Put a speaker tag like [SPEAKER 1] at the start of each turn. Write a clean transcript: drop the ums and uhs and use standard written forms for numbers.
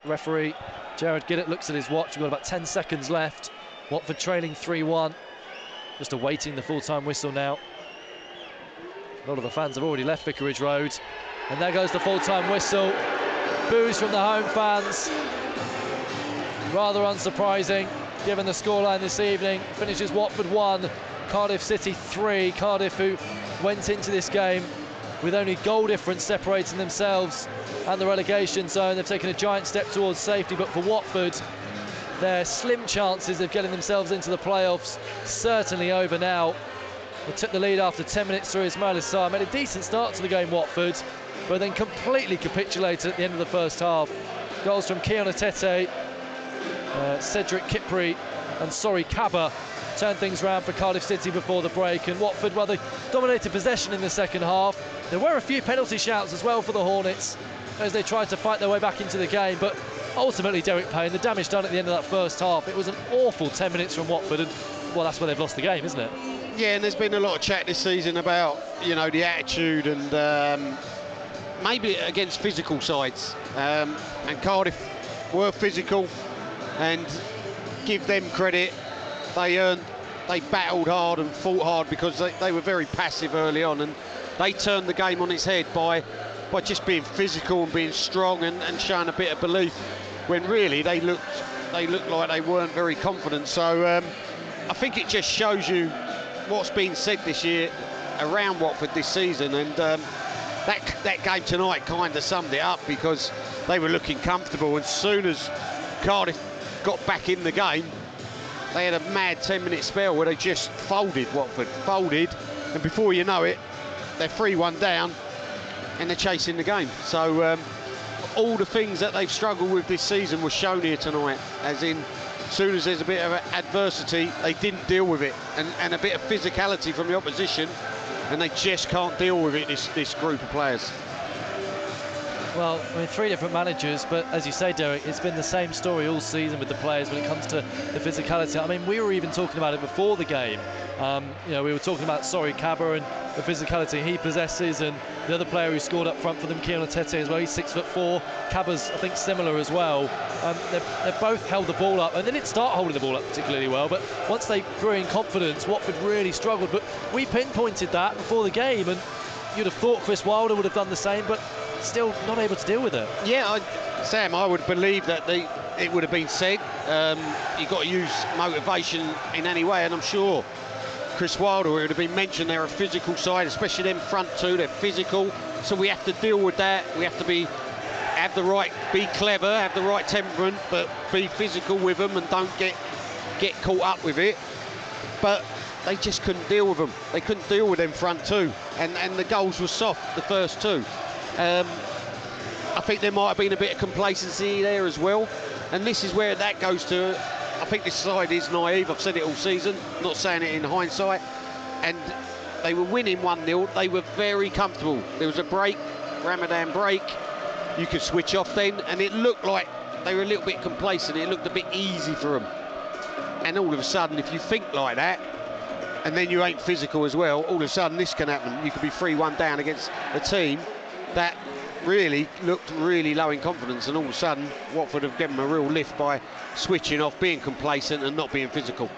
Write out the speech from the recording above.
[SPEAKER 1] Referee Gerard Giddett looks at his watch. We've got about 10 seconds left. Watford trailing 3-1. Just awaiting the full-time whistle now. A lot of the fans have already left Vicarage Road. And there goes the full-time whistle. Boos from the home fans. Rather unsurprising, given the scoreline this evening. Finishes Watford 1, Cardiff City 3. Cardiff, who went into this game with only goal difference separating themselves and the relegation zone. They've taken a giant step towards safety, but for Watford, their slim chances of getting themselves into the playoffs certainly over now. They took the lead after 10 minutes through Ismail Assar. Made a decent start to the game, Watford, but then completely capitulated at the end of the first half. Goals from Keon Atete, Cedric Kipri and Sori Kaba turned things round for Cardiff City before the break. And Watford, well, they dominated possession in the second half. There were a few penalty shouts as well for the Hornets as they tried to fight their way back into the game, but ultimately Derek Payne, the damage done at the end of that first half. It was an awful 10 minutes from Watford, and well, that's where they've lost the game, isn't it?
[SPEAKER 2] Yeah, and there's been a lot of chat this season about, you know, the attitude and maybe against physical sides. And Cardiff were physical, and give them credit. They battled hard and fought hard because they were very passive early on, and they turned the game on its head by just being physical and being strong and showing a bit of belief when really they looked like they weren't very confident. So I think it just shows you what's been said this year around Watford this season, and that game tonight kind of summed it up because they were looking comfortable, and as soon as Cardiff got back in the game, they had a mad 10-minute spell where they just folded. Watford folded, and before you know it, they're 3-1 down and they're chasing the game. So all the things that they've struggled with this season were shown here tonight, as in as soon as there's a bit of adversity, they didn't deal with it, and a bit of physicality from the opposition, and they just can't deal with it, this group of players.
[SPEAKER 1] Well, I mean, 3 different managers, but as you say, Derek, it's been the same story all season with the players when it comes to the physicality. I mean, we were even talking about it before the game. You know, we were talking about Sori Kaba and the physicality he possesses, and the other player who scored up front for them, Keon Atete, as well. He's 6'4". Kaba's, I think, similar as well. They've both held the ball up, and they didn't start holding the ball up particularly well, but once they grew in confidence, Watford really struggled. But we pinpointed that before the game, and you'd have thought Chris Wilder would have done the same, but still not able to deal with it.
[SPEAKER 2] Yeah, Sam, I would believe that it would have been said. You've got to use motivation in any way, and I'm sure Chris Wilder, it would have been mentioned they're a physical side, especially them front two. They're physical, so we have to deal with that. We have to be clever, have the right temperament, but be physical with them and don't get caught up with it. But they just couldn't deal with them. They couldn't deal with them front two, and the goals were soft, the first two. I think there might have been a bit of complacency there as well, and this is where that goes to. I think this side is naive. I've said it all season, not saying it in hindsight, and they were winning 1-0. They were very comfortable. There was a break, Ramadan break. You could switch off then, and it looked like they were a little bit complacent. It looked a bit easy for them, and all of a sudden, if you think like that, and then you ain't physical as well, all of a sudden this can happen. You could be 3-1 down against a team that really looked really low in confidence, and all of a sudden Watford have given them a real lift by switching off, being complacent and not being physical.